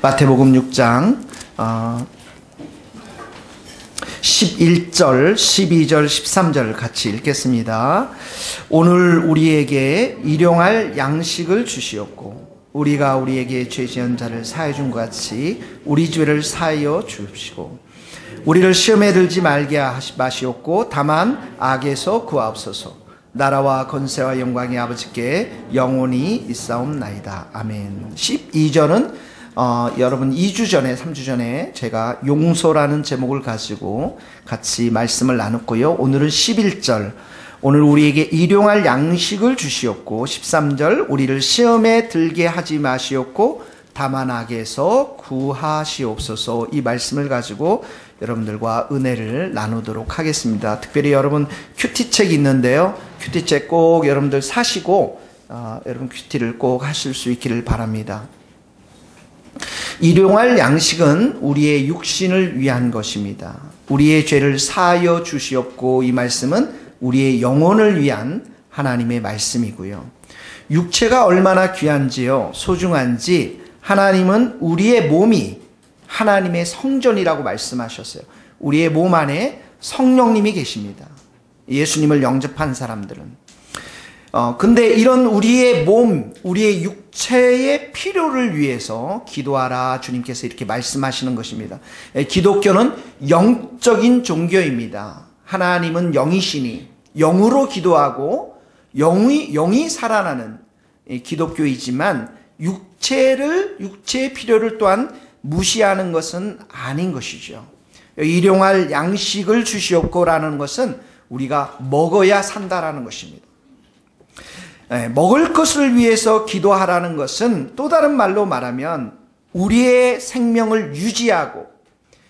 마태복음 6장 11절, 12절, 13절 같이 읽겠습니다. 오늘 우리에게 일용할 양식을 주시옵고 우리가 우리에게 죄 지은 자를 사하여 준 것 같이 우리 죄를 사하여 주옵시고 우리를 시험에 들지 말게 마시옵고 다만 악에서 구하옵소서. 나라와 권세와 영광의 아버지께 영원히 있사옵나이다. 아멘. 12절은 여러분 2주 전에 3주 전에 제가 용서라는 제목을 가지고 같이 말씀을 나눴고요. 오늘은 11절 오늘 우리에게 일용할 양식을 주시옵고 13절 우리를 시험에 들게 하지 마시옵고 다만 악에서 구하시옵소서. 이 말씀을 가지고 여러분들과 은혜를 나누도록 하겠습니다. 특별히 여러분 큐티책 있는데요. 큐티책 꼭 여러분들 사시고 여러분 큐티를 꼭 하실 수 있기를 바랍니다. 일용할 양식은 우리의 육신을 위한 것입니다. 우리의 죄를 사하여 주시옵고 이 말씀은 우리의 영혼을 위한 하나님의 말씀이고요. 육체가 얼마나 귀한지요, 소중한지 하나님은 우리의 몸이 하나님의 성전이라고 말씀하셨어요. 우리의 몸 안에 성령님이 계십니다. 예수님을 영접한 사람들은. 근데 이런 우리의 몸, 우리의 육체의 필요를 위해서 기도하라 주님께서 이렇게 말씀하시는 것입니다. 기독교는 영적인 종교입니다. 하나님은 영이시니 영으로 기도하고 영이 살아나는 기독교이지만 육체의 필요를 또한 무시하는 것은 아닌 것이죠. 일용할 양식을 주시옵고라는 것은 우리가 먹어야 산다라는 것입니다. 먹을 것을 위해서 기도하라는 것은 또 다른 말로 말하면 우리의 생명을 유지하고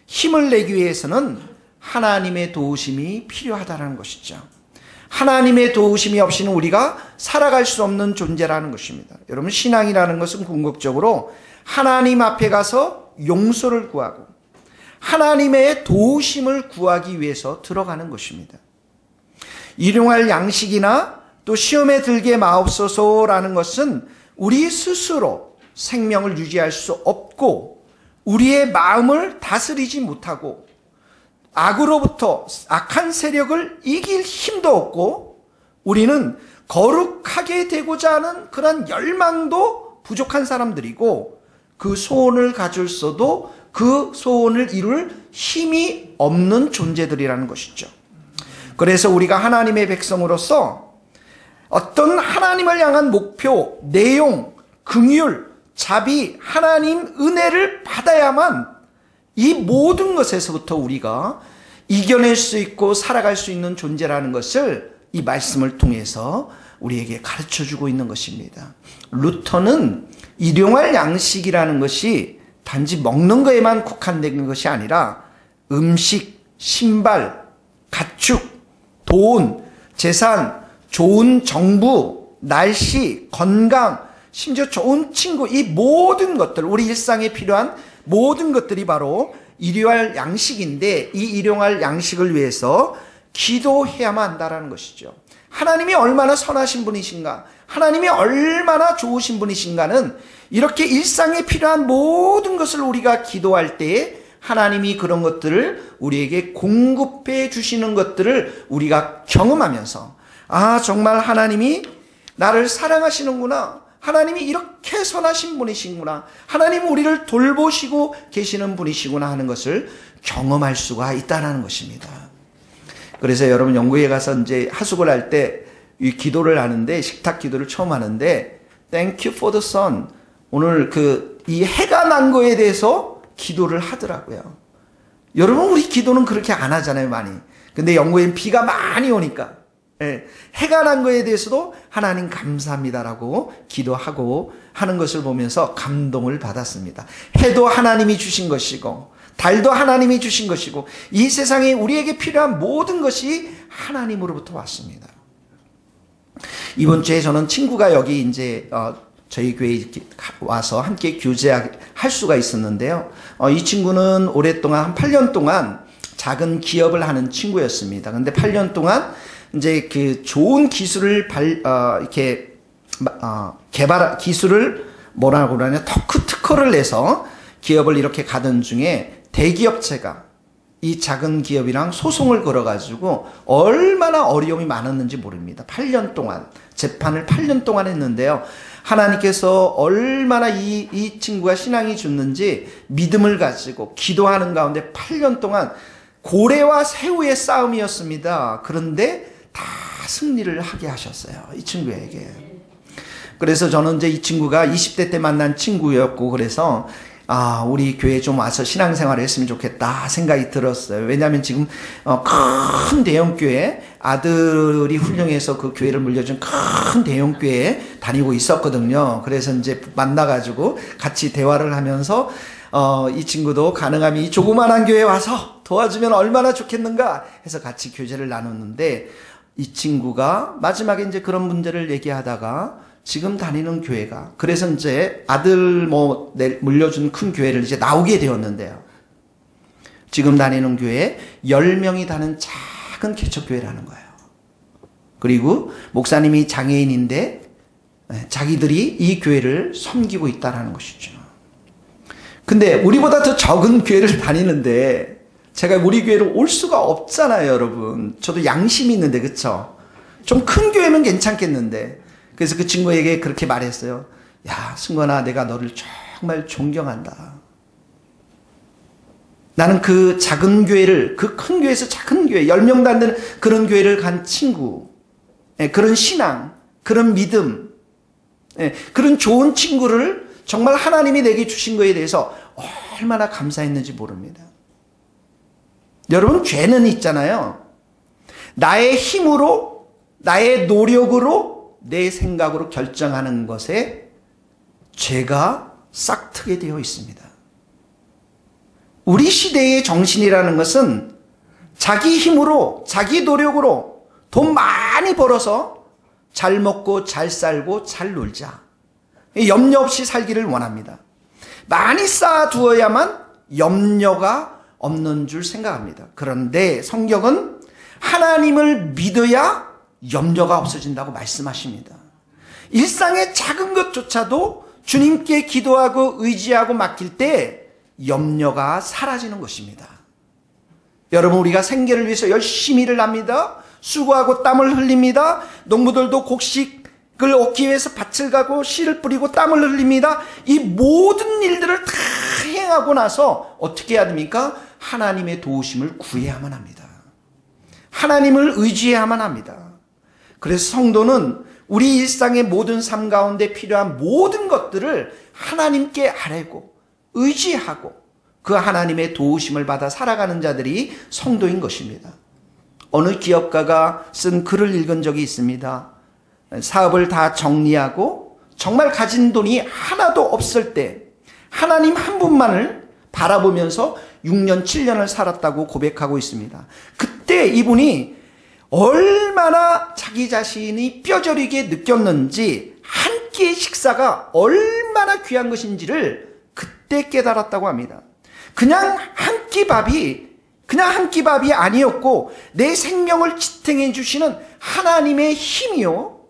힘을 내기 위해서는 하나님의 도우심이 필요하다는 것이죠. 하나님의 도우심이 없이는 우리가 살아갈 수 없는 존재라는 것입니다. 여러분 신앙이라는 것은 궁극적으로 하나님 앞에 가서 용서를 구하고 하나님의 도우심을 구하기 위해서 들어가는 것입니다. 일용할 양식이나 또 시험에 들게 마옵소서라는 것은 우리 스스로 생명을 유지할 수 없고 우리의 마음을 다스리지 못하고 악으로부터 악한 세력을 이길 힘도 없고 우리는 거룩하게 되고자 하는 그런 열망도 부족한 사람들이고 그 소원을 가졌어도 그 소원을 이룰 힘이 없는 존재들이라는 것이죠. 그래서 우리가 하나님의 백성으로서 어떤 하나님을 향한 목표, 내용, 긍휼, 자비, 하나님 은혜를 받아야만 이 모든 것에서부터 우리가 이겨낼 수 있고 살아갈 수 있는 존재라는 것을 이 말씀을 통해서 우리에게 가르쳐주고 있는 것입니다. 루터는 일용할 양식이라는 것이 단지 먹는 거에만 국한된 것이 아니라 음식, 신발, 가축, 돈, 재산, 좋은 정부, 날씨, 건강, 심지어 좋은 친구, 이 모든 것들, 우리 일상에 필요한 모든 것들이 바로 일용할 양식인데 이 일용할 양식을 위해서 기도해야만 한다는 것이죠. 하나님이 얼마나 선하신 분이신가, 하나님이 얼마나 좋으신 분이신가는 이렇게 일상에 필요한 모든 것을 우리가 기도할 때에 하나님이 그런 것들을 우리에게 공급해 주시는 것들을 우리가 경험하면서 정말 하나님이 나를 사랑하시는구나, 하나님이 이렇게 선하신 분이시구나, 하나님은 우리를 돌보시고 계시는 분이시구나 하는 것을 경험할 수가 있다는 것입니다. 그래서 여러분 영국에 가서 이제 하숙을 할 때 이 기도를 하는데, 식탁 기도를 처음 하는데 Thank you for the sun, 오늘 이 해가 난 거에 대해서 기도를 하더라고요. 여러분 우리 기도는 그렇게 안 하잖아요, 많이. 근데 영국엔 비가 많이 오니까 해가 난 거에 대해서도 하나님 감사합니다라고 기도하고 하는 것을 보면서 감동을 받았습니다. 해도 하나님이 주신 것이고 달도 하나님이 주신 것이고 이 세상에 우리에게 필요한 모든 것이 하나님으로부터 왔습니다. 이번 주에 저는 친구가 여기 이제 저희 교회에 이렇게 와서 함께 교제할 수가 있었는데요. 이 친구는 오랫동안 한 8년 동안 작은 기업을 하는 친구였습니다. 근데 8년 동안 이제 그 좋은 기술을 개발 기술을 뭐라고 그러냐, 특허를 내서 기업을 이렇게 가던 중에 대기업체가 이 작은 기업이랑 소송을 걸어가지고 얼마나 어려움이 많았는지 모릅니다. 8년 동안, 재판을 8년 동안 했는데요. 하나님께서 얼마나 이 친구가 신앙이 좋는지 믿음을 가지고 기도하는 가운데 8년 동안 고래와 새우의 싸움이었습니다. 그런데 다 승리를 하게 하셨어요. 이 친구에게. 그래서 저는 이제 이 친구가 20대 때 만난 친구였고, 그래서 우리 교회에 좀 와서 신앙생활을 했으면 좋겠다 생각이 들었어요. 왜냐하면 지금 큰 대형교회, 아들이 훌륭해서 그 교회를 물려준 큰 대형교회에 다니고 있었거든요. 그래서 이제 만나가지고 같이 대화를 하면서 이 친구도 가능하면 이 조그만한 교회에 와서 도와주면 얼마나 좋겠는가 해서 같이 교제를 나눴는데, 이 친구가 마지막에 이제 그런 문제를 얘기하다가 지금 다니는 교회가, 그래서 이제 아들 물려준 큰 교회를 이제 나오게 되었는데요. 지금 다니는 교회에 10명이 다는 작은 개척교회라는 거예요. 그리고 목사님이 장애인인데 자기들이 이 교회를 섬기고 있다는 것이죠. 근데 우리보다 더 적은 교회를 다니는데 제가 우리 교회로 올 수가 없잖아요, 여러분. 저도 양심이 있는데, 그쵸? 좀 큰 교회면 괜찮겠는데. 그래서 그 친구에게 그렇게 말했어요. 야, 승관아, 내가 너를 정말 존경한다. 나는 그 작은 교회를, 그 큰 교회에서 작은 교회, 10명도 안 되는 그런 교회를 간 친구, 그런 신앙, 그런 믿음, 그런 좋은 친구를 정말 하나님이 내게 주신 거에 대해서 얼마나 감사했는지 모릅니다. 여러분, 죄는 있잖아요. 나의 힘으로, 나의 노력으로, 내 생각으로 결정하는 것에 죄가 싹트게 되어 있습니다. 우리 시대의 정신이라는 것은 자기 힘으로, 자기 노력으로 돈 많이 벌어서 잘 먹고 잘 살고 잘 놀자, 염려 없이 살기를 원합니다. 많이 쌓아두어야만 염려가 없는 줄 생각합니다. 그런데 성경은 하나님을 믿어야 염려가 없어진다고 말씀하십니다. 일상의 작은 것조차도 주님께 기도하고 의지하고 맡길 때 염려가 사라지는 것입니다. 여러분, 우리가 생계를 위해서 열심히 일을 합니다. 수고하고 땀을 흘립니다. 농부들도 곡식을 얻기 위해서 밭을 가고 씨를 뿌리고 땀을 흘립니다. 이 모든 일들을 다 행하고 나서 어떻게 해야 됩니까? 하나님의 도우심을 구해야만 합니다. 하나님을 의지해야만 합니다. 그래서 성도는 우리 일상의 모든 삶 가운데 필요한 모든 것들을 하나님께 아뢰고 의지하고 그 하나님의 도우심을 받아 살아가는 자들이 성도인 것입니다. 어느 기업가가 쓴 글을 읽은 적이 있습니다. 사업을 다 정리하고 정말 가진 돈이 하나도 없을 때 하나님 한 분만을 바라보면서 6년, 7년을 살았다고 고백하고 있습니다. 그때 이분이 얼마나 자기 자신이 뼈저리게 느꼈는지, 한 끼의 식사가 얼마나 귀한 것인지를 그때 깨달았다고 합니다. 그냥 한 끼 밥이 아니었고 내 생명을 지탱해 주시는 하나님의 힘이요,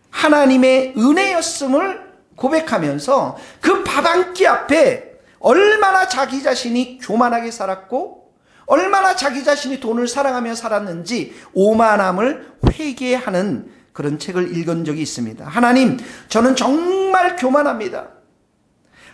하나님의 은혜였음을 고백하면서 그 밥 한 끼 앞에 얼마나 자기 자신이 교만하게 살았고 얼마나 자기 자신이 돈을 사랑하며 살았는지 오만함을 회개하는 그런 책을 읽은 적이 있습니다. 하나님, 저는 정말 교만합니다.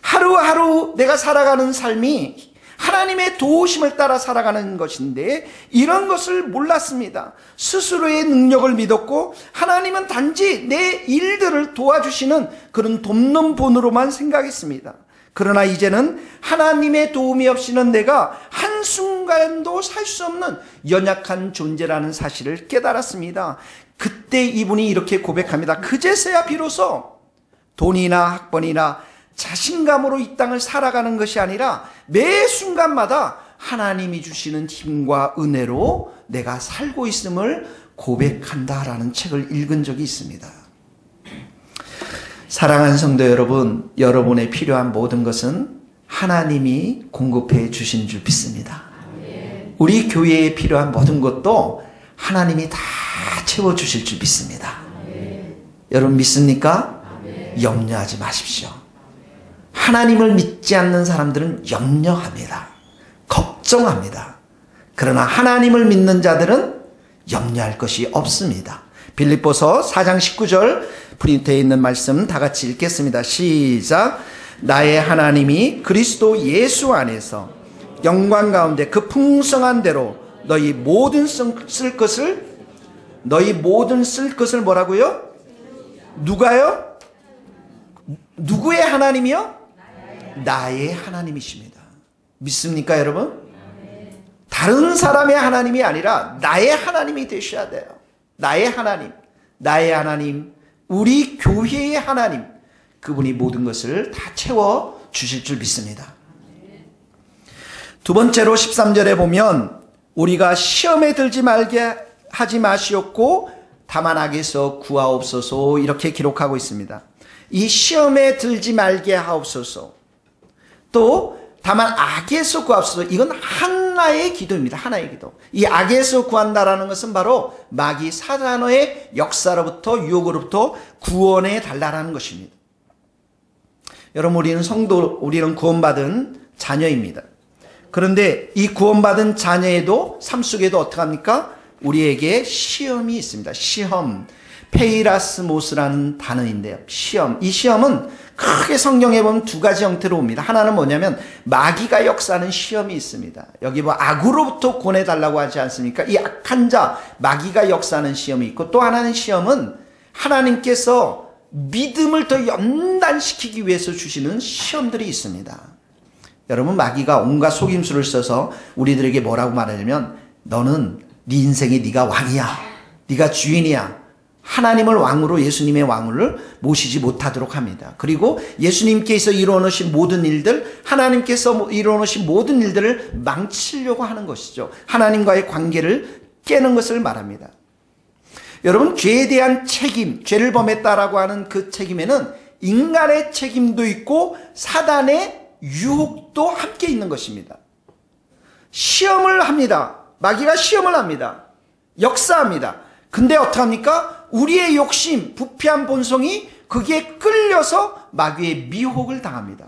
하루하루 내가 살아가는 삶이 하나님의 도우심을 따라 살아가는 것인데 이런 것을 몰랐습니다. 스스로의 능력을 믿었고 하나님은 단지 내 일들을 도와주시는 그런 돕는 분으로만 생각했습니다. 그러나 이제는 하나님의 도움이 없이는 내가 한순간도 살 수 없는 연약한 존재라는 사실을 깨달았습니다. 그때 이분이 이렇게 고백합니다. 그제서야 비로소 돈이나 학번이나 자신감으로 이 땅을 살아가는 것이 아니라 매 순간마다 하나님이 주시는 힘과 은혜로 내가 살고 있음을 고백한다라는 책을 읽은 적이 있습니다. 사랑하는 성도 여러분, 여러분의 필요한 모든 것은 하나님이 공급해 주신 줄 믿습니다. 우리 교회에 필요한 모든 것도 하나님이 다 채워주실 줄 믿습니다. 여러분 믿습니까? 염려하지 마십시오. 하나님을 믿지 않는 사람들은 염려합니다. 걱정합니다. 그러나 하나님을 믿는 자들은 염려할 것이 없습니다. 빌립보서 4장 19절 프린트에 있는 말씀 다 같이 읽겠습니다. 시작. 나의 하나님이 그리스도 예수 안에서 영광 가운데 그 풍성한 대로 너희 모든 쓸 것을 뭐라고요? 누가요? 누구의 하나님이요? 나의 하나님이십니다. 믿습니까, 여러분? 다른 사람의 하나님이 아니라 나의 하나님이 되셔야 돼요. 나의 하나님, 우리 교회의 하나님, 그분이 모든 것을 다 채워 주실 줄 믿습니다. 두 번째로 13절에 보면 우리가 시험에 들지 말게 하지 마시옵고 다만 악에서 구하옵소서 이렇게 기록하고 있습니다. 이 시험에 들지 말게 하옵소서, 또 다만 악에서 구하옵소서, 이건 하나의 기도입니다. 하나의 기도. 이 악에서 구한다라는 것은 바로 마귀 사단의 역사로부터, 유혹으로부터 구원해 달라라는 것입니다. 여러분, 우리는 구원받은 자녀입니다. 그런데 이 구원받은 자녀에도 삶 속에도 어떻게 합니까? 우리에게 시험이 있습니다. 시험, 페이라스모스라는 단어인데요. 시험, 이 시험은 크게 성경에 보면 두 가지 형태로 옵니다. 하나는 뭐냐면 마귀가 역사하는 시험이 있습니다. 여기 뭐 악으로부터 구원해달라고 하지 않습니까? 이 악한 자, 마귀가 역사하는 시험이 있고, 또 하나는 시험은 하나님께서 믿음을 더 연단시키기 위해서 주시는 시험들이 있습니다. 여러분, 마귀가 온갖 속임수를 써서 우리들에게 뭐라고 말하냐면, 너는 네 인생에 네가 왕이야, 네가 주인이야, 하나님을 왕으로, 예수님의 왕을 모시지 못하도록 합니다. 그리고 예수님께서 이루어놓으신 모든 일들, 하나님께서 이루어놓으신 모든 일들을 망치려고 하는 것이죠. 하나님과의 관계를 깨는 것을 말합니다. 여러분, 죄에 대한 책임, 죄를 범했다라고 하는 그 책임에는 인간의 책임도 있고 사단의 유혹도 함께 있는 것입니다. 시험을 합니다. 마귀가 시험을 합니다. 역사합니다. 근데 어떡합니까? 우리의 욕심, 부패한 본성이 거기에 끌려서 마귀의 미혹을 당합니다.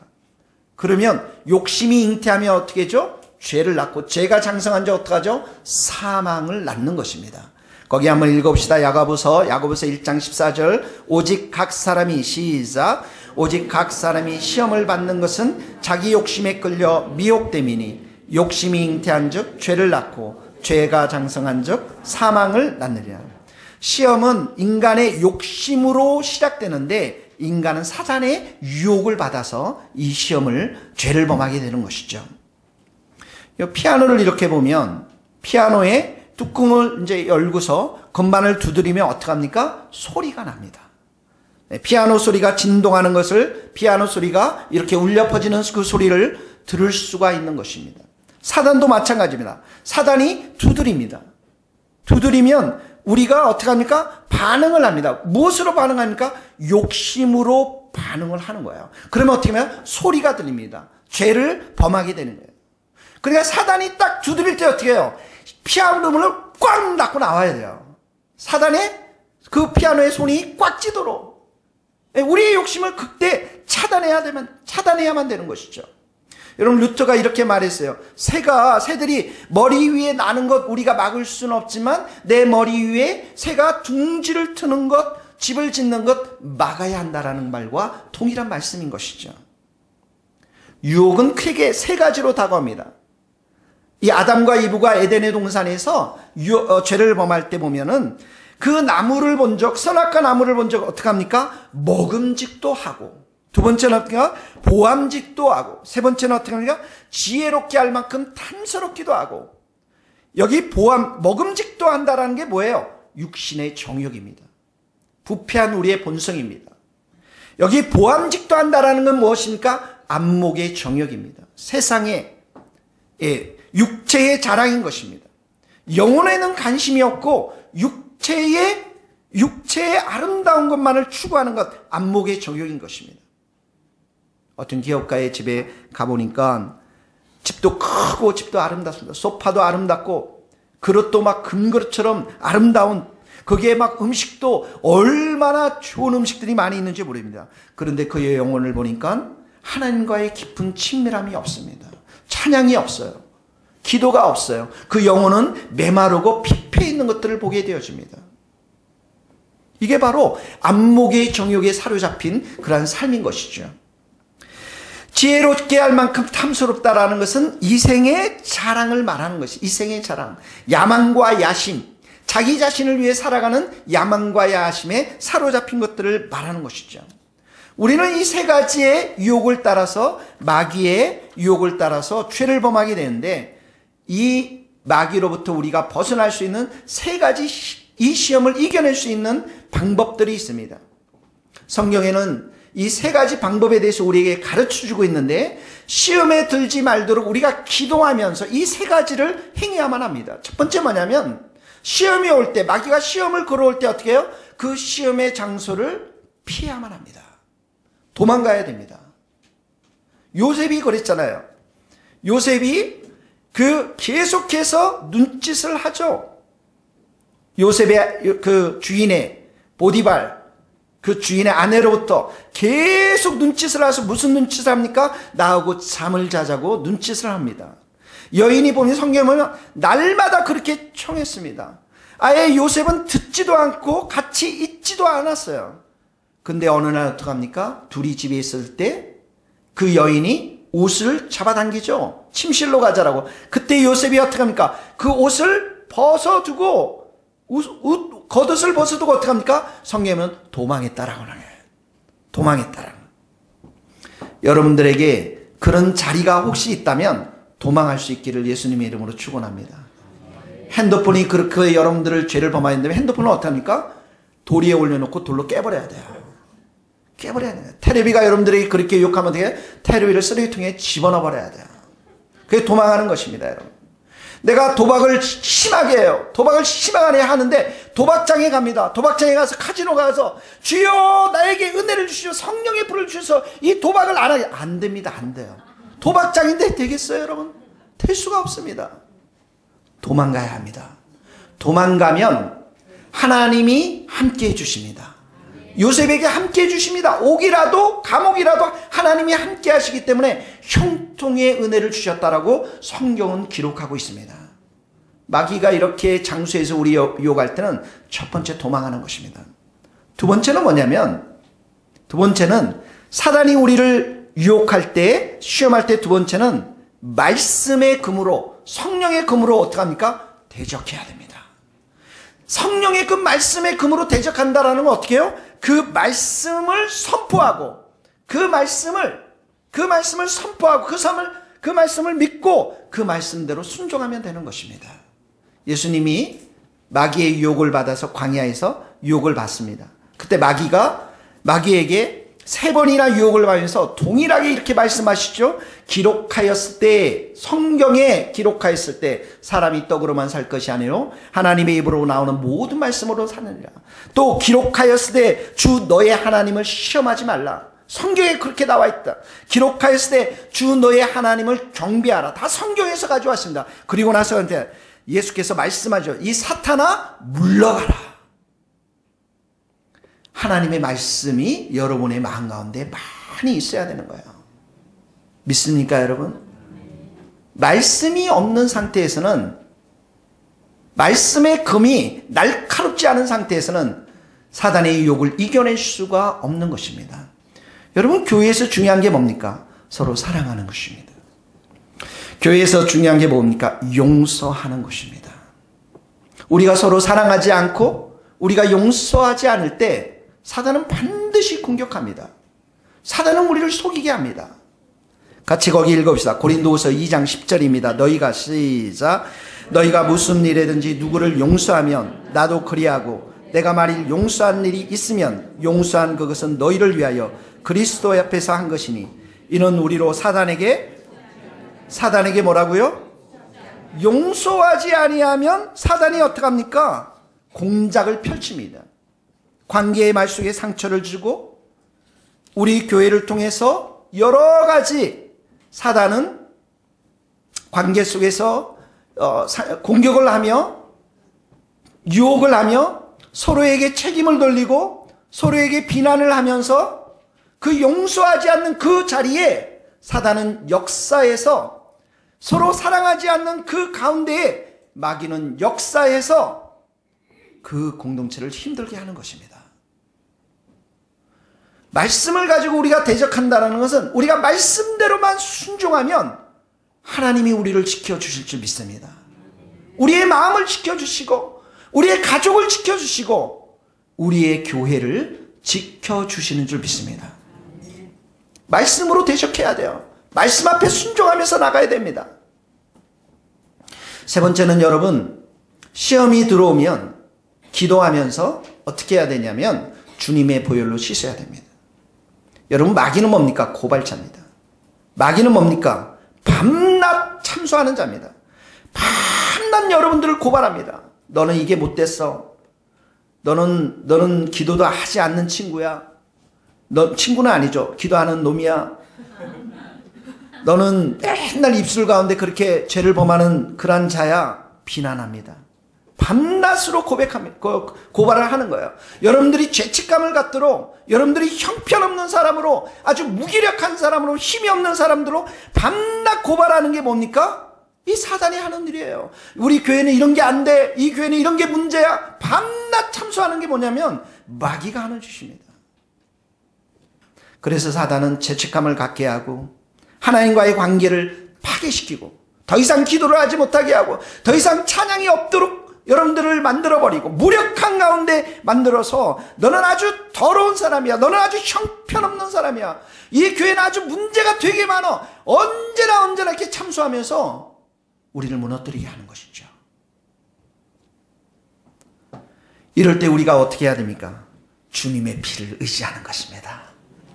그러면 욕심이 잉태하면 어떻게 하죠? 죄를 낳고, 죄가 장성한 자 어떡하죠? 사망을 낳는 것입니다. 거기 한번 읽어봅시다. 야고보서 1장 14절. 오직 각 사람이, 시작, 오직 각 사람이 시험을 받는 것은 자기 욕심에 끌려 미혹됨이니 욕심이 잉태한 즉 죄를 낳고 죄가 장성한 즉 사망을 낳느니라. 시험은 인간의 욕심으로 시작되는데 인간은 사단의 유혹을 받아서 이 시험을, 죄를 범하게 되는 것이죠. 피아노를 이렇게 보면 피아노의 뚜껑을 이제 열고서 건반을 두드리면 어떡합니까? 소리가 납니다. 피아노 소리가 진동하는 것을, 피아노 소리가 이렇게 울려 퍼지는 그 소리를 들을 수가 있는 것입니다. 사단도 마찬가지입니다. 사단이 두드립니다. 두드리면 우리가 어떻게 합니까? 반응을 합니다. 무엇으로 반응합니까? 욕심으로 반응을 하는 거예요. 그러면 어떻게 하면 소리가 들립니다. 죄를 범하게 되는 거예요. 그러니까 사단이 딱 두드릴 때 어떻게 해요? 피아노 문을 꽉 닫고 나와야 돼요. 사단의 그 피아노의 손이 꽉 찌도록 우리의 욕심을 그때 차단해야만 되는 것이죠. 여러분, 루터가 이렇게 말했어요. 새들이 머리 위에 나는 것 우리가 막을 수는 없지만 내 머리 위에 새가 둥지를 트는 것, 집을 짓는 것 막아야 한다라는 말과 동일한 말씀인 것이죠. 유혹은 크게 세 가지로 다가옵니다. 이 아담과 이브가 에덴의 동산에서 죄를 범할 때 보면은 그 나무를 본 적, 선악과 나무를 본 적 어떻게 합니까? 먹음직도 하고, 두 번째는 어떻게 합니까? 보암직도 하고, 세 번째는 어떻게 합니까? 지혜롭게 할 만큼 탐스럽기도 하고. 여기 먹음직도 한다라는 게 뭐예요? 육신의 정욕입니다. 부패한 우리의 본성입니다. 여기 보암직도 한다라는 건 무엇입니까? 안목의 정욕입니다. 세상의, 육체의 자랑인 것입니다. 영혼에는 관심이 없고 육체의 아름다운 것만을 추구하는 것, 안목의 정욕인 것입니다. 어떤 기업가의 집에 가보니까 집도 크고 집도 아름답습니다. 소파도 아름답고 그릇도 막 금그릇처럼 아름다운, 거기에 막 음식도 얼마나 좋은 음식들이 많이 있는지 모릅니다. 그런데 그의 영혼을 보니까 하나님과의 깊은 친밀함이 없습니다. 찬양이 없어요. 기도가 없어요. 그 영혼은 메마르고 피폐 있는 것들을 보게 되어집니다. 이게 바로 안목의 정욕에 사로잡힌 그러한 삶인 것이죠. 지혜롭게 할 만큼 탐스럽다라는 것은 이생의 자랑을 말하는 것이, 이생의 자랑, 야망과 야심, 자기 자신을 위해 살아가는 야망과 야심에 사로잡힌 것들을 말하는 것이죠. 우리는 이 세 가지의 유혹을 따라서, 마귀의 유혹을 따라서 죄를 범하게 되는데, 이 마귀로부터 우리가 벗어날 수 있는 세 가지 이 시험을 이겨낼 수 있는 방법들이 있습니다. 성경에는 이 세 가지 방법에 대해서 우리에게 가르쳐주고 있는데, 시험에 들지 말도록 우리가 기도하면서 이 세 가지를 행해야만 합니다. 첫 번째 뭐냐면, 시험이 올 때, 마귀가 시험을 걸어올 때 어떻게 해요? 그 시험의 장소를 피해야만 합니다. 도망가야 됩니다. 요셉이 그랬잖아요. 요셉이 계속해서 눈짓을 하죠. 요셉의 그 주인의 보디발, 그 주인의 아내로부터 계속 눈짓을 해서 무슨 눈짓을 합니까? 나하고 잠을 자자고 눈짓을 합니다. 여인이 보면 성경에 보면 날마다 그렇게 청했습니다. 아예 요셉은 듣지도 않고 같이 있지도 않았어요. 근데 어느 날 어떡합니까? 둘이 집에 있을 때 그 여인이 옷을 잡아당기죠. 침실로 가자라고. 그때 요셉이 어떡합니까? 그 옷을 벗어두고, 겉옷을 벗어두고 어떡합니까? 성경에는 도망했다라고 하네요. 도망했다라고. 여러분들에게 그런 자리가 혹시 있다면 도망할 수 있기를 예수님의 이름으로 축원합니다. 핸드폰이 그렇게 여러분들을 죄를 범하는데 핸드폰을 어떡합니까? 도리에 올려놓고 돌로 깨버려야 돼요. 깨버려야 돼요. 테레비가 여러분들이 그렇게 욕하면 어떻게? 테레비를 쓰레기통에 집어넣어 버려야 돼요. 그게 도망하는 것입니다, 여러분. 내가 도박을 심하게 해요. 도박을 심하게 하는데 도박장에 갑니다. 도박장에 가서 카지노 가서 주여 나에게 은혜를 주시오, 성령의 불을 주셔서 이 도박을 안 하게. 안 됩니다. 안 돼요. 도박장인데 되겠어요, 여러분? 될 수가 없습니다. 도망가야 합니다. 도망가면 하나님이 함께 해주십니다. 요셉에게 함께 해주십니다. 옥이라도 감옥이라도 하나님이 함께 하시기 때문에 형통의 은혜를 주셨다라고 성경은 기록하고 있습니다. 마귀가 이렇게 장수해서 우리 유혹할 때는 첫 번째 도망하는 것입니다. 두 번째는 뭐냐면, 두 번째는 사단이 우리를 유혹할 때, 시험할 때 두 번째는 말씀의 금으로, 성령의 금으로 어떡합니까? 대적해야 됩니다. 성령의 그 말씀의 금으로 대적한다라는 건 어떻게 해요? 그 말씀을 선포하고, 그 말씀을 선포하고, 그 말씀을 믿고 그 말씀대로 순종하면 되는 것입니다. 예수님이 마귀의 유혹을 받아서 광야에서 유혹을 받습니다. 그때 마귀에게 3번이나 유혹을 받으면서 동일하게 이렇게 말씀하시죠. 기록하였을 때, 성경에 기록하였을 때 사람이 떡으로만 살 것이 아니요 하나님의 입으로 나오는 모든 말씀으로 사느니라. 또 기록하였을 때 주 너의 하나님을 시험하지 말라. 성경에 그렇게 나와 있다. 기록하였을 때 주 너의 하나님을 경배하라. 다 성경에서 가져왔습니다. 그리고 나서 예수께서 말씀하죠. 이 사탄아 물러가라. 하나님의 말씀이 여러분의 마음 가운데 많이 있어야 되는 거예요. 믿습니까, 여러분? 말씀이 없는 상태에서는, 말씀의 금이 날카롭지 않은 상태에서는 사단의 유혹을 이겨낼 수가 없는 것입니다. 여러분, 교회에서 중요한 게 뭡니까? 서로 사랑하는 것입니다. 교회에서 중요한 게 뭡니까? 용서하는 것입니다. 우리가 서로 사랑하지 않고 우리가 용서하지 않을 때 사단은 반드시 공격합니다. 사단은 우리를 속이게 합니다. 같이 거기 읽읍시다. 고린도후서 2장 10절입니다. 너희가 시작. 너희가 무슨 일이든지 누구를 용서하면 나도 그리하고 내가 만일 용서한 일이 있으면 용서한 그것은 너희를 위하여 그리스도 앞에서 한 것이니 이는 우리로 사단에게 뭐라고요? 용서하지 아니하면 사단이 어떡합니까? 공작을 펼칩니다. 관계의 말 속에 상처를 주고 우리 교회를 통해서 여러 가지 사단은 관계 속에서 공격을 하며 유혹을 하며 서로에게 책임을 돌리고 서로에게 비난을 하면서 그 용서하지 않는 그 자리에 사단은 역사에서 서로 사랑하지 않는 그 가운데에 마귀는 역사에서 그 공동체를 힘들게 하는 것입니다. 말씀을 가지고 우리가 대적한다는 것은 우리가 말씀대로만 순종하면 하나님이 우리를 지켜주실 줄 믿습니다. 우리의 마음을 지켜주시고 우리의 가족을 지켜주시고 우리의 교회를 지켜주시는 줄 믿습니다. 말씀으로 대적해야 돼요. 말씀 앞에 순종하면서 나가야 됩니다. 세 번째는 여러분, 시험이 들어오면 기도하면서 어떻게 해야 되냐면 주님의 보혈로 씻어야 됩니다. 여러분, 마귀는 뭡니까? 고발자입니다. 마귀는 뭡니까? 밤낮 참소하는 자입니다. 밤낮 여러분들을 고발합니다. 너는 이게 못됐어. 너는 기도도 하지 않는 친구야. 너 친구는 아니죠. 기도하는 놈이야. 너는 맨날 입술 가운데 그렇게 죄를 범하는 그런 자야. 비난합니다. 밤낮으로 고발을 하는 거예요. 여러분들이 죄책감을 갖도록, 여러분들이 형편없는 사람으로, 아주 무기력한 사람으로, 힘이 없는 사람들로 밤낮 고발하는 게 뭡니까? 이 사단이 하는 일이에요. 우리 교회는 이런 게 안 돼. 이 교회는 이런 게 문제야. 밤낮 참소하는 게 뭐냐면 마귀가 하는 짓입니다. 그래서 사단은 죄책감을 갖게 하고 하나님과의 관계를 파괴시키고 더 이상 기도를 하지 못하게 하고 더 이상 찬양이 없도록 여러분들을 만들어버리고 무력한 가운데 만들어서 너는 아주 더러운 사람이야. 너는 아주 형편없는 사람이야. 이 교회는 아주 문제가 되게 많아. 언제나 이렇게 참소하면서 우리를 무너뜨리게 하는 것이죠. 이럴 때 우리가 어떻게 해야 됩니까? 주님의 피를 의지하는 것입니다.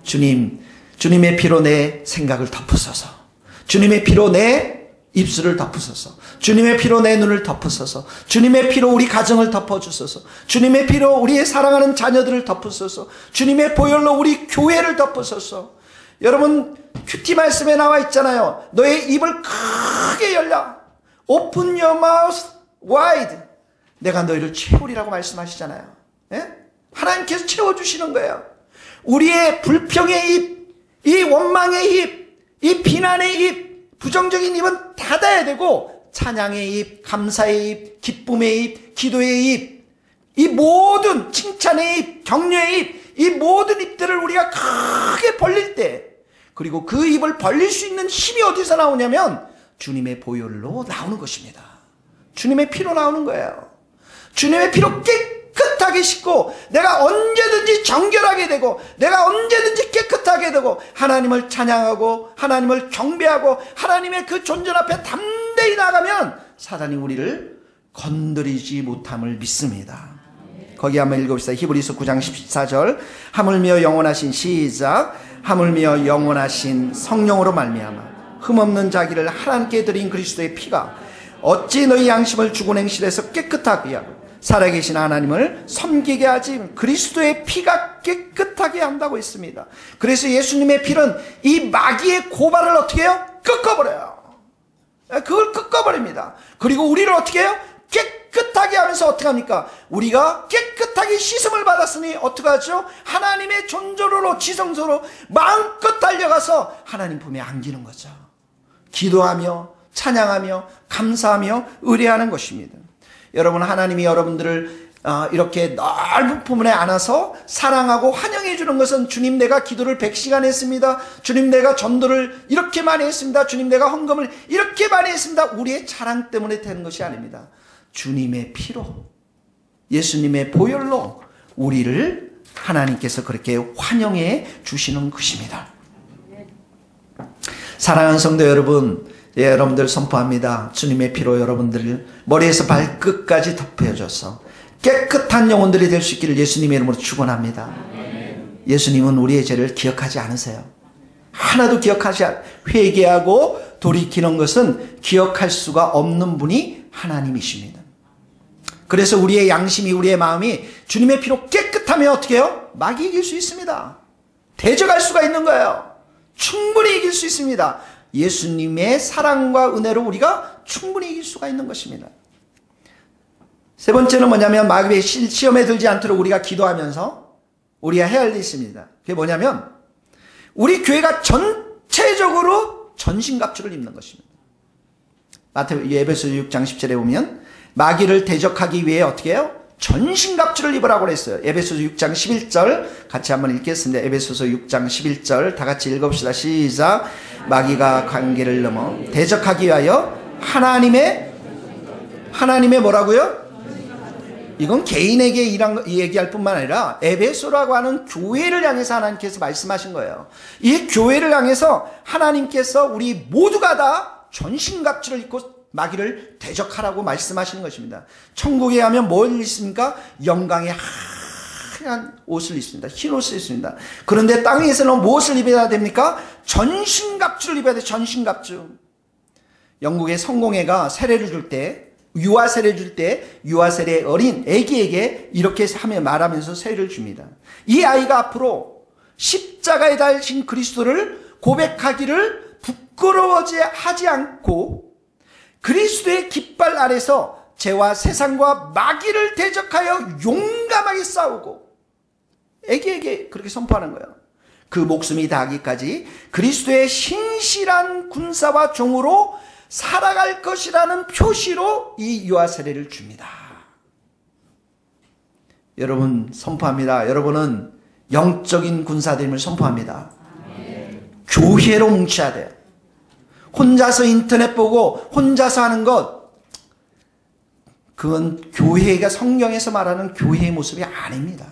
주님의 피로 내 생각을 덮으소서. 주님의 피로 내 입술을 덮으소서. 주님의 피로 내 눈을 덮으소서. 주님의 피로 우리 가정을 덮어주소서. 주님의 피로 우리의 사랑하는 자녀들을 덮으소서. 주님의 보혈로 우리 교회를 덮으소서. 여러분, 큐티 말씀에 나와 있잖아요. 너의 입을 크게 열라. Open your mouth wide. 내가 너희를 채우리라고 말씀하시잖아요. 예? 하나님께서 채워주시는 거예요. 우리의 불평의 입, 이 원망의 입, 이 비난의 입, 부정적인 입은 닫아야 되고 찬양의 입, 감사의 입, 기쁨의 입, 기도의 입, 이 모든 칭찬의 입, 격려의 입, 이 모든 입들을 우리가 크게 벌릴 때, 그리고 그 입을 벌릴 수 있는 힘이 어디서 나오냐면 주님의 보혈로 나오는 것입니다. 주님의 피로 나오는 거예요. 주님의 피로 깨끗하게 씻고 내가 언제든지 정결하게 되고 내가 언제든지 깨끗하게 되고 하나님을 찬양하고 하나님을 경배하고 하나님의 그 존전 앞에 담대히 나가면 사단이 우리를 건드리지 못함을 믿습니다. 거기 한번 읽어봅시다. 히브리서 9장 14절. 하물며 영원하신 시작. 하물며 영원하신 성령으로 말미암아 흠없는 자기를 하나님께 드린 그리스도의 피가 어찌 너희 양심을 죽은 행실에서 깨끗하게 하고 살아계신 하나님을 섬기게 하지. 그리스도의 피가 깨끗하게 한다고 했습니다. 그래서 예수님의 피는 이 마귀의 고발을 어떻게 해요? 꺾어버려요. 그걸 꺾어버립니다. 그리고 우리를 어떻게 해요? 깨끗하게 하면서 어떻게 합니까? 우리가 깨끗하게 씻음을 받았으니 어떻게 하죠? 하나님의 존재로 지성소로 마음껏 달려가서 하나님 품에 안기는 거죠. 기도하며 찬양하며 감사하며 의뢰하는 것입니다. 여러분, 하나님이 여러분들을 이렇게 넓은 품에 안아서 사랑하고 환영해 주는 것은 주님 내가 기도를 100시간 했습니다. 주님 내가 전도를 이렇게 많이 했습니다. 주님 내가 헌금을 이렇게 많이 했습니다. 우리의 자랑 때문에 되는 것이 아닙니다. 주님의 피로, 예수님의 보혈로 우리를 하나님께서 그렇게 환영해 주시는 것입니다. 사랑하는 성도 여러분, 예, 여러분들 선포합니다. 주님의 피로 여러분들을 머리에서 발끝까지 덮여줘서 깨끗한 영혼들이 될 수 있기를 예수님의 이름으로 축원합니다. 예수님은 우리의 죄를 기억하지 않으세요. 하나도 기억하지 않으세요. 회개하고 돌이키는 것은 기억할 수가 없는 분이 하나님이십니다. 그래서 우리의 양심이, 우리의 마음이 주님의 피로 깨끗하면 어떻게 해요? 마귀 이길 수 있습니다. 대적할 수가 있는 거예요. 충분히 이길 수 있습니다. 예수님의 사랑과 은혜로 우리가 충분히 이길 수가 있는 것입니다. 세 번째는 뭐냐면 마귀의 시험에 들지 않도록 우리가 기도하면서 우리가 해야 할 일이 있습니다. 그게 뭐냐면 우리 교회가 전체적으로 전신갑주를 입는 것입니다. 에베소서 6장 10절에 보면 마귀를 대적하기 위해 어떻게 해요? 전신갑주를 입으라고 그랬어요. 에베소서 6장 11절 같이 한번 읽겠습니다. 에베소서 6장 11절 다 같이 읽읍시다. 시작. 마귀가 관계를 넘어 대적하기 위하여 하나님의 뭐라고요? 이건 개인에게 얘기할 뿐만 아니라 에베소라고 하는 교회를 향해서 하나님께서 말씀하신 거예요. 이 교회를 향해서 하나님께서 우리 모두가 다 전신갑주를 입고 마귀를 대적하라고 말씀하시는 것입니다. 천국에 가면 뭘 있습니까? 영광의 하얀 옷을 입습니다. 흰 옷을 입습니다. 그런데 땅에서는 무엇을 입어야 됩니까? 전신갑주를 입어야 돼요. 전신갑주. 영국의 성공회가 세례를 줄 때, 유아 세례를 줄 때 유아 세례 어린 아기에게 이렇게 말하면서 세례를 줍니다. 이 아이가 앞으로 십자가에 달린 그리스도를 고백하기를 부끄러워하지 않고 그리스도의 깃발 아래서 죄와 세상과 마귀를 대적하여 용감하게 싸우고 아기에게 그렇게 선포하는 거예요. 그 목숨이 다하기까지 그리스도의 신실한 군사와 종으로 살아갈 것이라는 표시로 이 유아 세례를 줍니다. 여러분 선포합니다. 여러분은 영적인 군사됨을 선포합니다. 교회로 뭉쳐야 돼요. 혼자서 인터넷 보고 혼자서 하는 것, 그건 교회가 성경에서 말하는 교회의 모습이 아닙니다.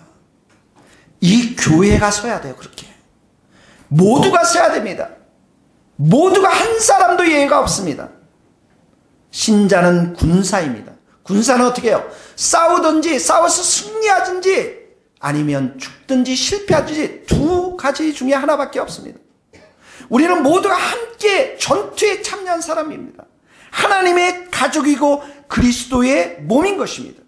이 교회가 서야 돼요. 그렇게 모두가 서야 됩니다. 모두가 한 사람도 예외가 없습니다. 신자는 군사입니다. 군사는 어떻게 해요? 싸우든지 싸워서 승리하든지 아니면 죽든지 실패하든지 두 가지 중에 하나밖에 없습니다. 우리는 모두가 함께 전투에 참여한 사람입니다. 하나님의 가족이고 그리스도의 몸인 것입니다.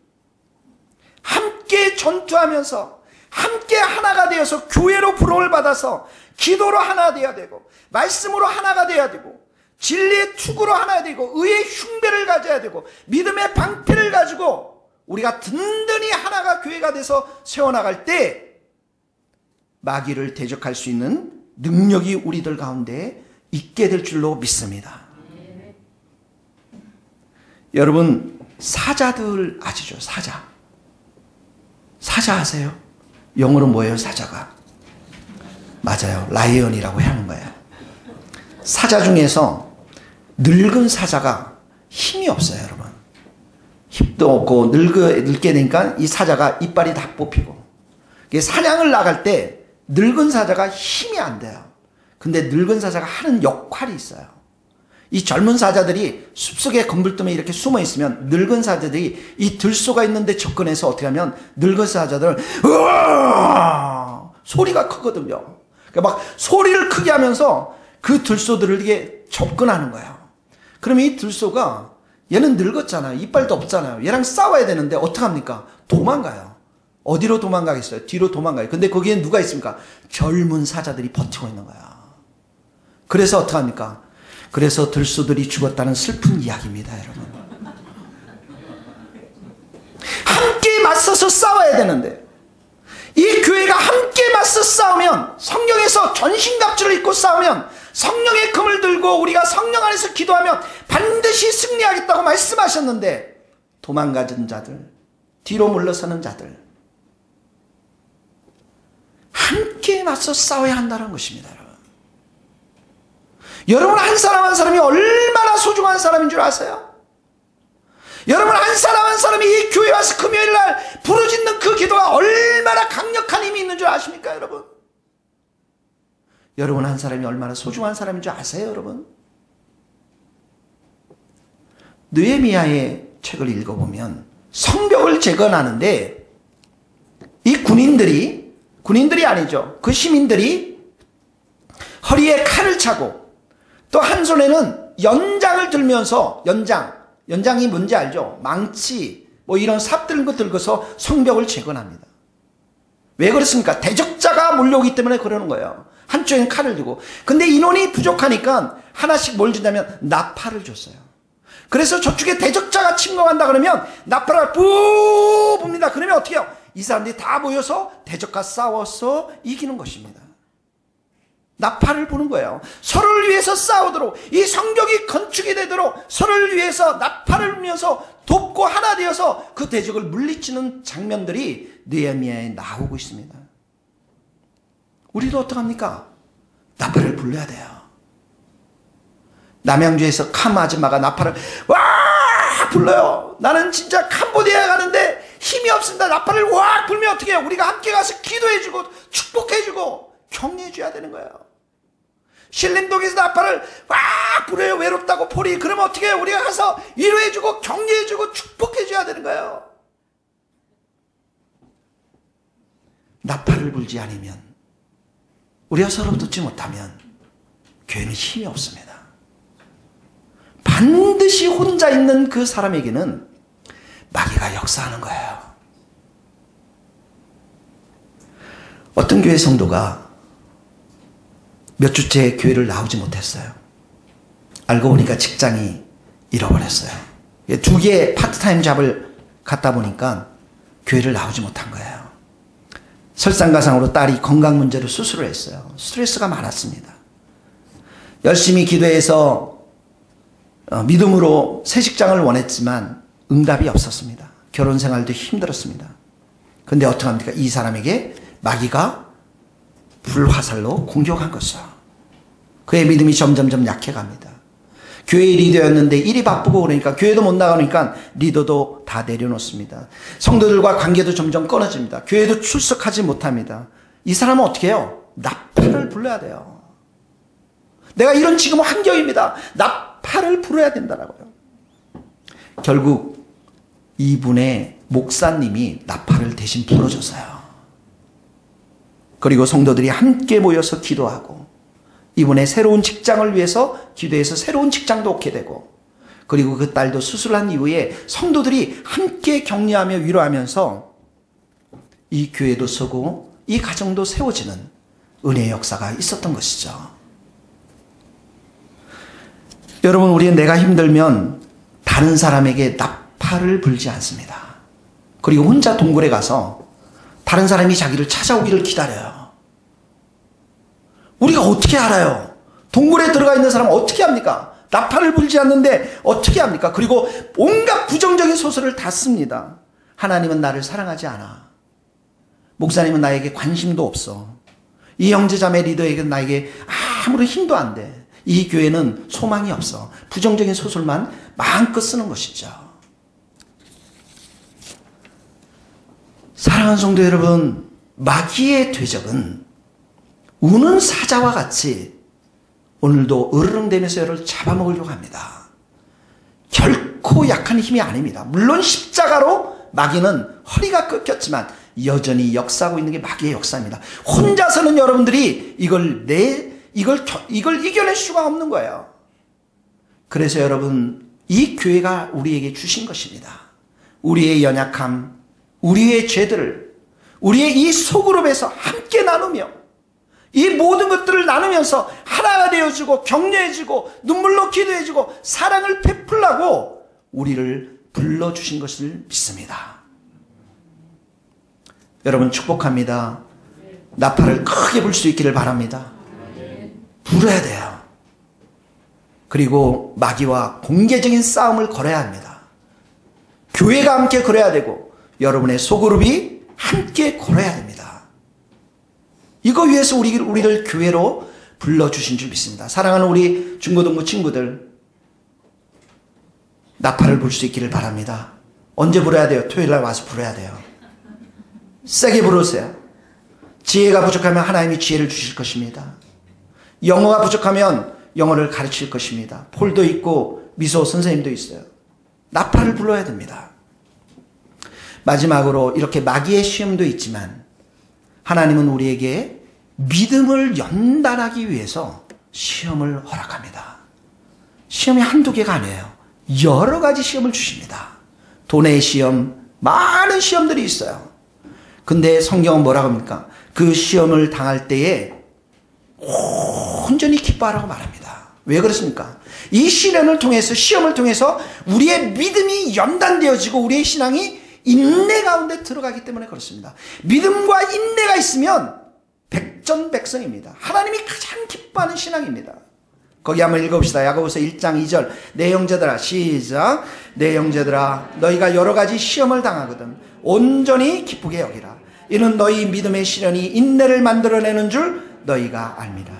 함께 전투하면서 함께 하나가 되어서 교회로 부름을 받아서 기도로 하나 되어야 되고 말씀으로 하나가 되어야 되고 진리의 투구로 하나 되고 의의 흉배를 가져야 되고 믿음의 방패를 가지고 우리가 든든히 하나가 교회가 돼서 세워나갈 때 마귀를 대적할 수 있는 능력이 우리들 가운데 있게 될 줄로 믿습니다. 여러분 사자들 아시죠? 사자 아세요? 영어로 뭐예요? 사자가 맞아요. 라이언이라고 하는 거예요. 사자 중에서 늙은 사자가 힘이 없어요. 여러분 힘도 없고 늙게 되니까 이 사자가 이빨이 다 뽑히고 사냥을 나갈 때 늙은 사자가 힘이 안 돼요. 근데 늙은 사자가 하는 역할이 있어요. 이 젊은 사자들이 숲속에 건물뜸에 이렇게 숨어 있으면 늙은 사자들이 이 들소가 있는데 접근해서 어떻게 하면 늙은 사자들은 으아! 소리가 크거든요. 그러니까 막 소리를 크게 하면서 그 들소들을 이게 접근하는 거예요. 그러면 이 들소가 얘는 늙었잖아요. 이빨도 없잖아요. 얘랑 싸워야 되는데 어떡합니까? 도망가요. 어디로 도망가겠어요? 뒤로 도망가요. 근데 거기에 누가 있습니까? 젊은 사자들이 버티고 있는 거야. 그래서 어떡합니까? 그래서 들소들이 죽었다는 슬픈 이야기입니다, 여러분. 함께 맞서서 싸워야 되는데 이 교회가 함께 맞서 싸우면 성령에서 전신갑주를 입고 싸우면 성령의 금을 들고 우리가 성령 안에서 기도하면 반드시 승리하겠다고 말씀하셨는데 도망가는 자들, 뒤로 물러서는 자들 함께 맞서 싸워야 한다는 것입니다. 여러분 한 사람 한 사람이 얼마나 소중한 사람인 줄 아세요? 여러분 한 사람 한 사람이 이 교회에 와서 금요일날 부르짖는 그 기도가 얼마나 강력한 힘이 있는 줄 아십니까 여러분? 여러분 한 사람이 얼마나 소중한 사람인 줄 아세요 여러분? 느헤미야의 책을 읽어보면 성벽을 재건하는데 이 군인들이 아니죠. 그 시민들이 허리에 칼을 차고 또 한 손에는 연장을 들면서 연장이 뭔지 알죠? 망치 뭐 이런 삽 들고 들고서 성벽을 재건합니다. 왜 그렇습니까? 대적자가 몰려오기 때문에 그러는 거예요. 한쪽에는 칼을 들고. 근데 인원이 부족하니까 하나씩 뭘 주냐면 나팔을 줬어요. 그래서 저쪽에 대적자가 침공한다 그러면 나팔을 뿌 붑니다. 그러면 어떻게 해요? 이 사람들이 다 모여서 대적과 싸워서 이기는 것입니다. 나팔을 부는 거예요. 서로를 위해서 싸우도록, 이 성벽이 건축이 되도록 서로를 위해서 나팔을 불면서 돕고 하나 되어서 그 대적을 물리치는 장면들이 느헤미야에 나오고 있습니다. 우리도 어떡합니까? 나팔을 불러야 돼요. 남양주에서 캄 아줌마가 나팔을 와 불러요. 나는 진짜 캄보디아에 가는데 힘이 없습니다. 나팔을 와 불면 어떻게 해요? 우리가 함께 가서 기도해주고 축복해주고 격려해줘야 되는 거예요. 신림동에서 나팔을 와 불어요. 외롭다고 포리. 그러면 어떻게 해요? 우리가 가서 위로해주고 격려해주고 축복해줘야 되는 거예요. 나팔을 불지 않으면, 우리가 서로 듣지 못하면 교회는 힘이 없습니다. 반드시 혼자 있는 그 사람에게는 마귀가 역사하는 거예요. 어떤 교회 성도가 몇 주째 교회를 나오지 못했어요. 알고 보니까 직장이 잃어버렸어요. 2개의 파트타임 잡을 갖다 보니까 교회를 나오지 못한 거예요. 설상가상으로 딸이 건강 문제로 수술을 했어요. 스트레스가 많았습니다. 열심히 기도해서 믿음으로 새 직장을 원했지만 응답이 없었습니다. 결혼 생활도 힘들었습니다. 근데 어떡합니까? 이 사람에게 마귀가 불화살로 공격한 것이죠. 그의 믿음이 점점점 약해갑니다. 교회 리더였는데 일이 바쁘고 그러니까 교회도 못 나가니까 리더도 다 내려놓습니다. 성도들과 관계도 점점 끊어집니다. 교회도 출석하지 못합니다. 이 사람은 어떻게 해요? 나팔을 불러야 돼요. 내가 이런 지금 환경입니다. 나팔을 불어야 된다라고요. 결국 이분의 목사님이 나팔을 대신 불어줬어요. 그리고 성도들이 함께 모여서 기도하고 이분의 새로운 직장을 위해서 기도해서 새로운 직장도 얻게 되고, 그리고 그 딸도 수술한 이후에 성도들이 함께 격려하며 위로하면서 이 교회도 서고 이 가정도 세워지는 은혜의 역사가 있었던 것이죠. 여러분, 우리는 내가 힘들면 다른 사람에게 나팔을 불지 않습니다. 그리고 혼자 동굴에 가서 다른 사람이 자기를 찾아오기를 기다려요. 우리가 어떻게 알아요? 동굴에 들어가 있는 사람은 어떻게 합니까? 나팔을 불지 않는데 어떻게 합니까? 그리고 온갖 부정적인 소설을 다 씁니다. 하나님은 나를 사랑하지 않아. 목사님은 나에게 관심도 없어. 이 형제자매 리더에게 나에게 아무런 힘도 안 돼. 이 교회는 소망이 없어. 부정적인 소설만 마음껏 쓰는 것이죠. 사랑하는 성도 여러분, 마귀의 퇴적은 우는 사자와 같이 오늘도 으르렁대면서 여러분을 잡아먹으려고 합니다. 결코 약한 힘이 아닙니다. 물론 십자가로 마귀는 허리가 꺾였지만 여전히 역사하고 있는 게 마귀의 역사입니다. 혼자서는 여러분들이 이걸 이겨낼 수가 없는 거예요. 그래서 여러분, 이 교회가 우리에게 주신 것입니다. 우리의 연약함, 우리의 죄들을 우리의 이 소그룹에서 함께 나누며 이 모든 것들을 나누면서 하나가 되어주고 격려해주고 눈물로 기도해주고 사랑을 베풀라고 우리를 불러주신 것을 믿습니다. 여러분, 축복합니다. 나팔을 크게 불 수 있기를 바랍니다. 불어야 돼요. 그리고 마귀와 공개적인 싸움을 걸어야 합니다. 교회가 함께 걸어야 되고 여러분의 소그룹이 함께 걸어야 됩니다. 이거 위해서 우리를 교회로 불러주신 줄 믿습니다. 사랑하는 우리 중고등부 친구들, 나팔을 불 수 있기를 바랍니다. 언제 불어야 돼요? 토요일날 와서 불어야 돼요. 세게 부르세요. 지혜가 부족하면 하나님이 지혜를 주실 것입니다. 영어가 부족하면 영어를 가르칠 것입니다. 폴도 있고 미소 선생님도 있어요. 나팔을 불러야 됩니다. 마지막으로 이렇게 마귀의 시험도 있지만 하나님은 우리에게 믿음을 연단하기 위해서 시험을 허락합니다. 시험이 한두 개가 아니에요. 여러 가지 시험을 주십니다. 돈의 시험, 많은 시험들이 있어요. 근데 성경은 뭐라고 합니까? 그 시험을 당할 때에 온전히 기뻐하라고 말합니다. 왜 그렇습니까? 이 시련을 통해서, 시험을 통해서 우리의 믿음이 연단되어지고 우리의 신앙이 인내 가운데 들어가기 때문에 그렇습니다. 믿음과 인내가 있으면 100% 일전 백성입니다. 하나님이 가장 기뻐하는 신앙입니다. 거기 한번 읽어봅시다. 야고보서 1장 2절. 내 형제들아, 시작. 내 형제들아, 너희가 여러 가지 시험을 당하거든 온전히 기쁘게 여기라. 이는 너희 믿음의 시련이 인내를 만들어내는 줄 너희가 알미라.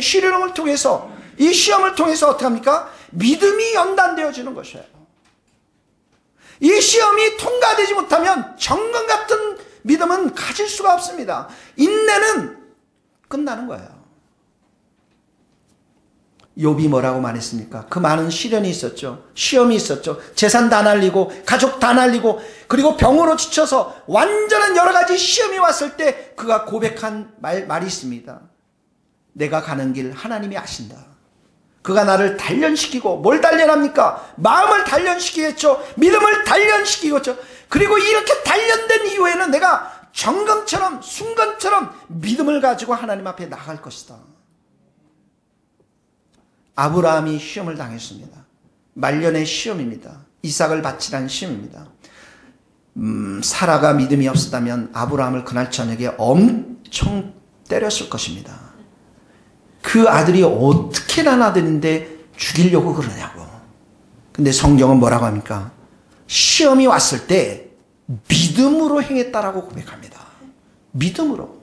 시련을 통해서, 이 시험을 통해서 어떻게 합니까? 믿음이 연단되어지는 것이에요. 이 시험이 통과되지 못하면 정금 같은 믿음은 가질 수가 없습니다. 인내는 끝나는 거예요. 욥이 뭐라고 말했습니까? 그 많은 시련이 있었죠. 시험이 있었죠. 재산 다 날리고 가족 다 날리고 그리고 병으로 지쳐서 완전한 여러 가지 시험이 왔을 때 그가 고백한 말이 있습니다. 내가 가는 길 하나님이 아신다. 그가 나를 단련시키고, 뭘 단련합니까? 마음을 단련시키겠죠. 믿음을 단련시키겠죠. 그리고 이렇게 단련된 이후에는 내가 정금처럼 순간처럼 믿음을 가지고 하나님 앞에 나갈 것이다. 아브라함이 시험을 당했습니다. 말년의 시험입니다. 이삭을 바치라는 시험입니다. 사라가 믿음이 없었다면 아브라함을 그날 저녁에 엄청 때렸을 것입니다. 그 아들이 어떻게 난 아들인데 죽이려고 그러냐고. 근데 성경은 뭐라고 합니까? 시험이 왔을 때 믿음으로 행했다라고 고백합니다. 믿음으로.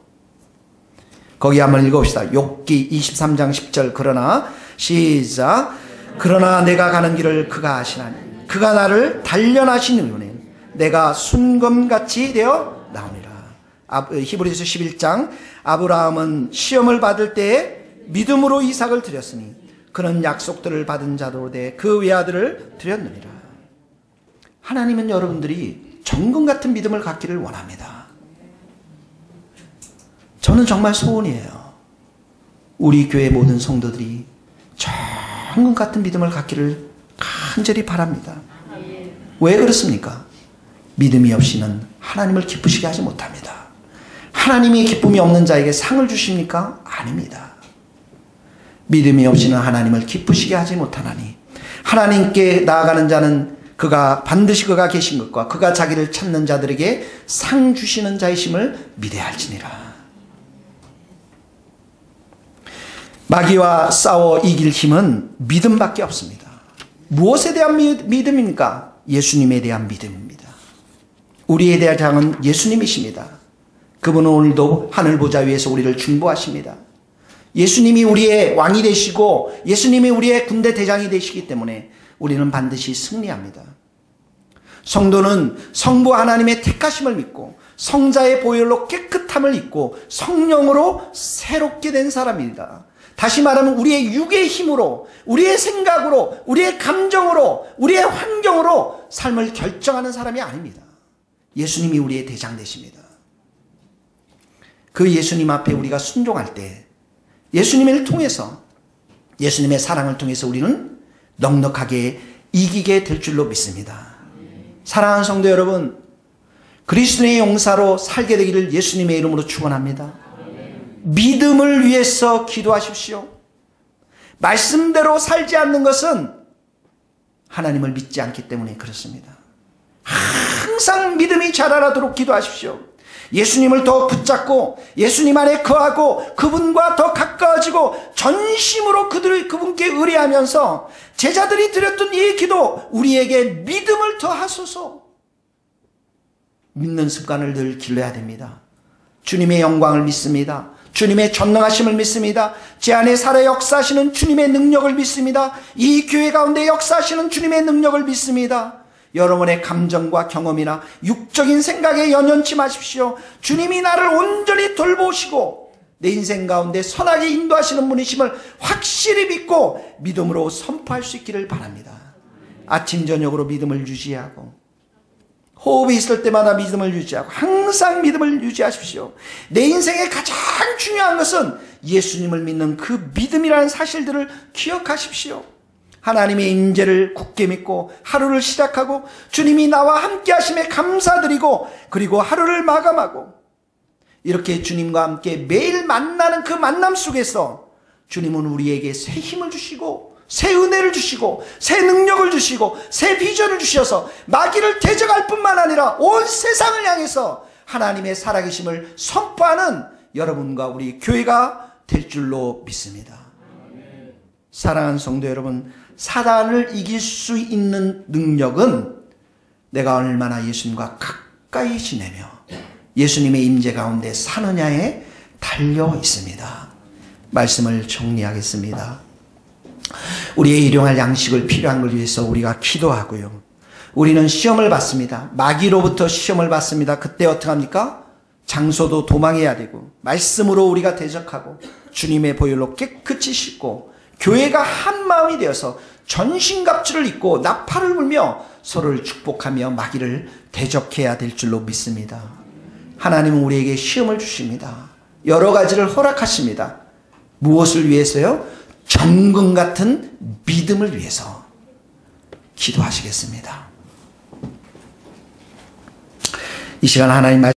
거기 한번 읽어봅시다. 욥기 23장 10절. 그러나 시작. 그러나 내가 가는 길을 그가 아시나니 그가 나를 단련하신 이유는 내가 순금같이 되어 나오니라. 히브리서 11장. 아브라함은 시험을 받을 때에 믿음으로 이삭을 드렸으니 그는 약속들을 받은 자로 돼 그 외아들을 드렸느니라. 하나님은 여러분들이 정금 같은 믿음을 갖기를 원합니다. 저는 정말 소원이에요. 우리 교회 모든 성도들이 정금 같은 믿음을 갖기를 간절히 바랍니다. 왜 그렇습니까? 믿음이 없이는 하나님을 기쁘시게 하지 못합니다. 하나님이 기쁨이 없는 자에게 상을 주십니까? 아닙니다. 믿음이 없이는 하나님을 기쁘시게 하지 못하나니 하나님께 나아가는 자는 반드시 그가 계신 것과 그가 자기를 찾는 자들에게 상 주시는 자이심을 믿어야 할지니라. 마귀와 싸워 이길 힘은 믿음밖에 없습니다. 무엇에 대한 믿음입니까? 예수님에 대한 믿음입니다. 우리에 대한 장은 예수님이십니다. 그분은 오늘도 하늘 보좌 위에서 우리를 중보하십니다. 예수님이 우리의 왕이 되시고 예수님이 우리의 군대 대장이 되시기 때문에 우리는 반드시 승리합니다. 성도는 성부 하나님의 택하심을 믿고 성자의 보혈로 깨끗함을 입고 성령으로 새롭게 된 사람입니다. 다시 말하면 우리의 육의 힘으로, 우리의 생각으로, 우리의 감정으로, 우리의 환경으로 삶을 결정하는 사람이 아닙니다. 예수님이 우리의 대장 되십니다. 그 예수님 앞에 우리가 순종할 때 예수님을 통해서, 예수님의 사랑을 통해서 우리는 넉넉하게 이기게 될 줄로 믿습니다. 사랑하는 성도 여러분, 그리스도의 용사로 살게 되기를 예수님의 이름으로 축원합니다. 믿음을 위해서 기도하십시오. 말씀대로 살지 않는 것은 하나님을 믿지 않기 때문에 그렇습니다. 항상 믿음이 자라나도록 기도하십시오. 예수님을 더 붙잡고 예수님 안에 거하고 그분과 더 가까워지고 전심으로 그분께 의뢰하면서 제자들이 드렸던 이 기도, 우리에게 믿음을 더 하소서. 믿는 습관을 늘 길러야 됩니다. 주님의 영광을 믿습니다. 주님의 전능하심을 믿습니다. 제 안에 살아 역사하시는 주님의 능력을 믿습니다. 이 교회 가운데 역사하시는 주님의 능력을 믿습니다. 여러분의 감정과 경험이나 육적인 생각에 연연치 마십시오. 주님이 나를 온전히 돌보시고 내 인생 가운데 선하게 인도하시는 분이심을 확실히 믿고 믿음으로 선포할 수 있기를 바랍니다. 아침 저녁으로 믿음을 유지하고 호흡이 있을 때마다 믿음을 유지하고 항상 믿음을 유지하십시오. 내 인생의 가장 중요한 것은 예수님을 믿는 그 믿음이라는 사실들을 기억하십시오. 하나님의 인재를 굳게 믿고 하루를 시작하고 주님이 나와 함께 하심에 감사드리고 그리고 하루를 마감하고 이렇게 주님과 함께 매일 만나는 그 만남 속에서 주님은 우리에게 새 힘을 주시고 새 은혜를 주시고 새 능력을 주시고 새 비전을 주셔서 마귀를 대적할 뿐만 아니라 온 세상을 향해서 하나님의 살아계심을 선포하는 여러분과 우리 교회가 될 줄로 믿습니다. 사랑하는 성도 여러분, 사단을 이길 수 있는 능력은 내가 얼마나 예수님과 가까이 지내며 예수님의 임재 가운데 사느냐에 달려 있습니다. 말씀을 정리하겠습니다. 우리의 일용할 양식을 필요한 걸 위해서 우리가 기도하고요. 우리는 시험을 받습니다. 마귀로부터 시험을 받습니다. 그때 어떻게 합니까? 장소도 도망해야 되고 말씀으로 우리가 대적하고 주님의 보혈로 깨끗이 씻고 교회가 한 마음이 되어서 전신갑주를 입고 나팔을 불며 서로를 축복하며 마귀를 대적해야 될 줄로 믿습니다. 하나님은 우리에게 시험을 주십니다. 여러 가지를 허락하십니다. 무엇을 위해서요? 정금 같은 믿음을 위해서. 기도하시겠습니다. 이 시간 하나님 말씀